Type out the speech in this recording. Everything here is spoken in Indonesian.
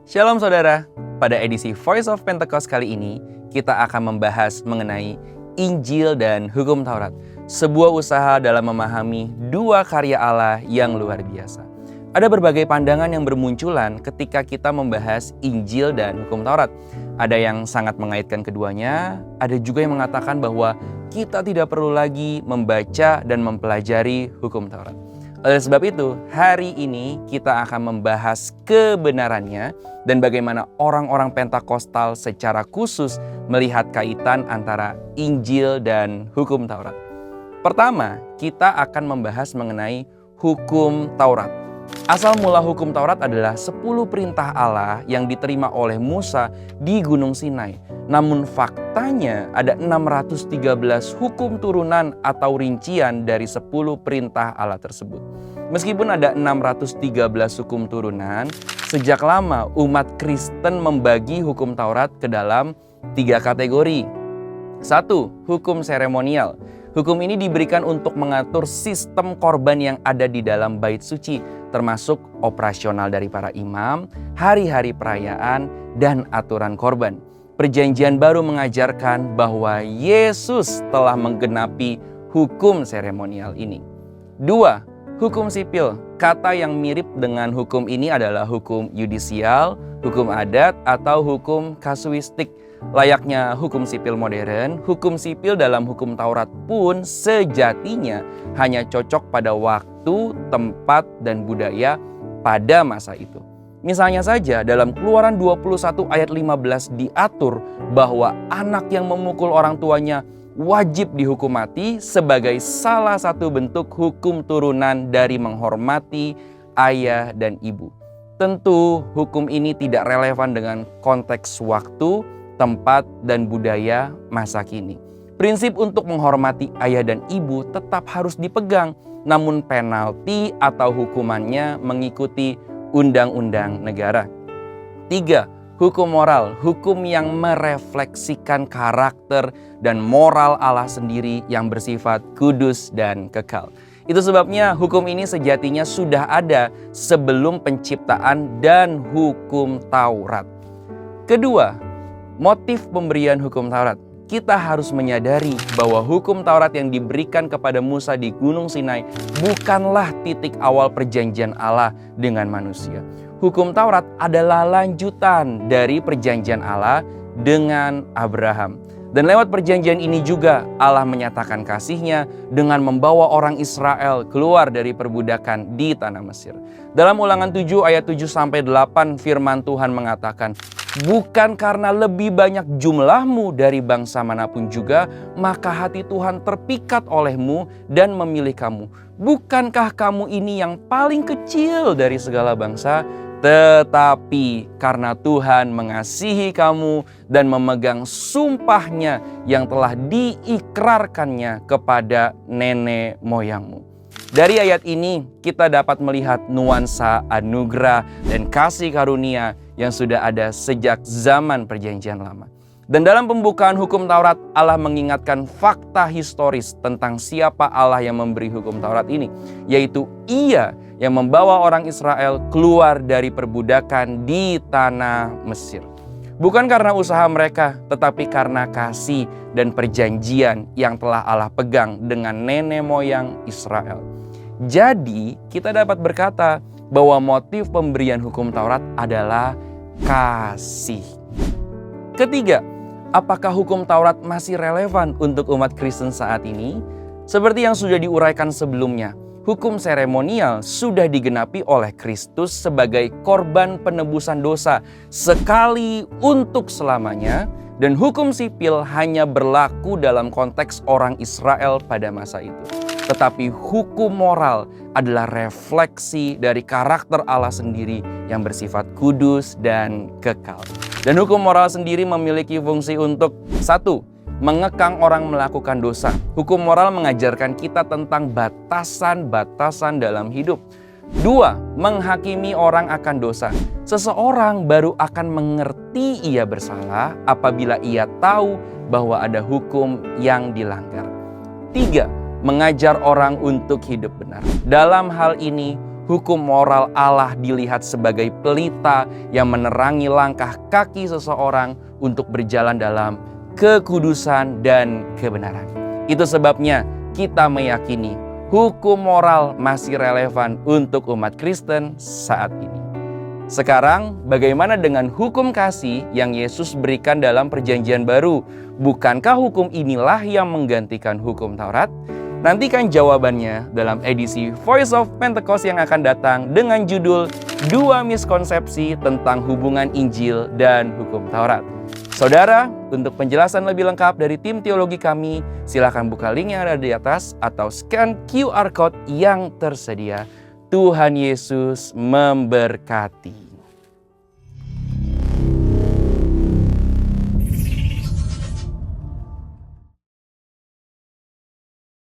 Shalom saudara, pada edisi Voice of Pentecost kali ini kita akan membahas mengenai Injil dan Hukum Taurat. Sebuah usaha dalam memahami dua karya Allah yang luar biasa. Ada berbagai pandangan yang bermunculan ketika kita membahas Injil dan Hukum Taurat. Ada yang sangat mengaitkan keduanya, ada juga yang mengatakan bahwa kita tidak perlu lagi membaca dan mempelajari Hukum Taurat. Oleh sebab itu, hari ini kita akan membahas kebenarannya dan bagaimana orang-orang Pentakosta secara khusus melihat kaitan antara Injil dan Hukum Taurat. Pertama, kita akan membahas mengenai Hukum Taurat. Asal mula Hukum Taurat adalah 10 perintah Allah yang diterima oleh Musa di Gunung Sinai. Namun faktanya ada 613 hukum turunan atau rincian dari 10 perintah Allah tersebut. Meskipun ada 613 hukum turunan, sejak lama umat Kristen membagi Hukum Taurat ke dalam 3 kategori. 1. Hukum seremonial. Hukum ini diberikan untuk mengatur sistem korban yang ada di dalam bait suci, termasuk operasional dari para imam, hari-hari perayaan, dan aturan korban. Perjanjian Baru mengajarkan bahwa Yesus telah menggenapi hukum seremonial ini. 2. Hukum sipil. Kata yang mirip dengan hukum ini adalah hukum yudisial, hukum adat, atau hukum kasuistik. Layaknya hukum sipil modern, hukum sipil dalam Hukum Taurat pun sejatinya hanya cocok pada waktu, tempat, dan budaya pada masa itu. Misalnya saja dalam Keluaran 21 ayat 15 diatur bahwa anak yang memukul orang tuanya wajib dihukum mati sebagai salah satu bentuk hukum turunan dari menghormati ayah dan ibu. Tentu hukum ini tidak relevan dengan konteks waktu, tempat, dan budaya masa kini. Prinsip untuk menghormati ayah dan ibu tetap harus dipegang, namun penalti atau hukumannya mengikuti undang-undang negara. 3. Hukum moral, hukum yang merefleksikan karakter dan moral Allah sendiri yang bersifat kudus dan kekal. Itu sebabnya hukum ini sejatinya sudah ada sebelum penciptaan dan Hukum Taurat. Kedua, motif pemberian Hukum Taurat. Kita harus menyadari bahwa Hukum Taurat yang diberikan kepada Musa di Gunung Sinai bukanlah titik awal perjanjian Allah dengan manusia. Hukum Taurat adalah lanjutan dari perjanjian Allah dengan Abraham. Dan lewat perjanjian ini juga Allah menyatakan kasih-Nya dengan membawa orang Israel keluar dari perbudakan di tanah Mesir. Dalam Ulangan 7 ayat 7-8 firman Tuhan mengatakan, "Bukan karena lebih banyak jumlahmu dari bangsa manapun juga, maka hati Tuhan terpikat olehmu dan memilih kamu. Bukankah kamu ini yang paling kecil dari segala bangsa? Tetapi karena Tuhan mengasihi kamu dan memegang sumpah-Nya yang telah diikrarkannya kepada nenek moyangmu." Dari ayat ini kita dapat melihat nuansa anugerah dan kasih karunia yang sudah ada sejak zaman perjanjian lama. Dan dalam pembukaan Hukum Taurat, Allah mengingatkan fakta historis tentang siapa Allah yang memberi Hukum Taurat ini, yaitu Ia yang membawa orang Israel keluar dari perbudakan di tanah Mesir. Bukan karena usaha mereka, tetapi karena kasih dan perjanjian yang telah Allah pegang dengan nenek moyang Israel. Jadi, kita dapat berkata bahwa motif pemberian Hukum Taurat adalah kasih. Ketiga, apakah Hukum Taurat masih relevan untuk umat Kristen saat ini? Seperti yang sudah diuraikan sebelumnya, hukum seremonial sudah digenapi oleh Kristus sebagai korban penebusan dosa sekali untuk selamanya, dan hukum sipil hanya berlaku dalam konteks orang Israel pada masa itu. Tetapi hukum moral adalah refleksi dari karakter Allah sendiri yang bersifat kudus dan kekal. Dan hukum moral sendiri memiliki fungsi untuk 1. Mengekang orang melakukan dosa. Hukum moral mengajarkan kita tentang batasan-batasan dalam hidup. 2. Menghakimi orang akan dosa. Seseorang baru akan mengerti ia bersalah apabila ia tahu bahwa ada hukum yang dilanggar. 3. Mengajar orang untuk hidup benar. Dalam hal ini, hukum moral Allah dilihat sebagai pelita yang menerangi langkah kaki seseorang untuk berjalan dalam kekudusan dan kebenaran. Itu sebabnya kita meyakini hukum moral masih relevan untuk umat Kristen saat ini. Sekarang, bagaimana dengan hukum kasih yang Yesus berikan dalam Perjanjian Baru? Bukankah hukum inilah yang menggantikan hukum Taurat? Nantikan jawabannya dalam edisi Voice of Pentecost yang akan datang dengan judul 2 Miskonsepsi tentang Hubungan Injil dan Hukum Taurat. Saudara, untuk penjelasan lebih lengkap dari tim teologi kami, silakan buka link yang ada di atas atau scan QR Code yang tersedia. Tuhan Yesus memberkati.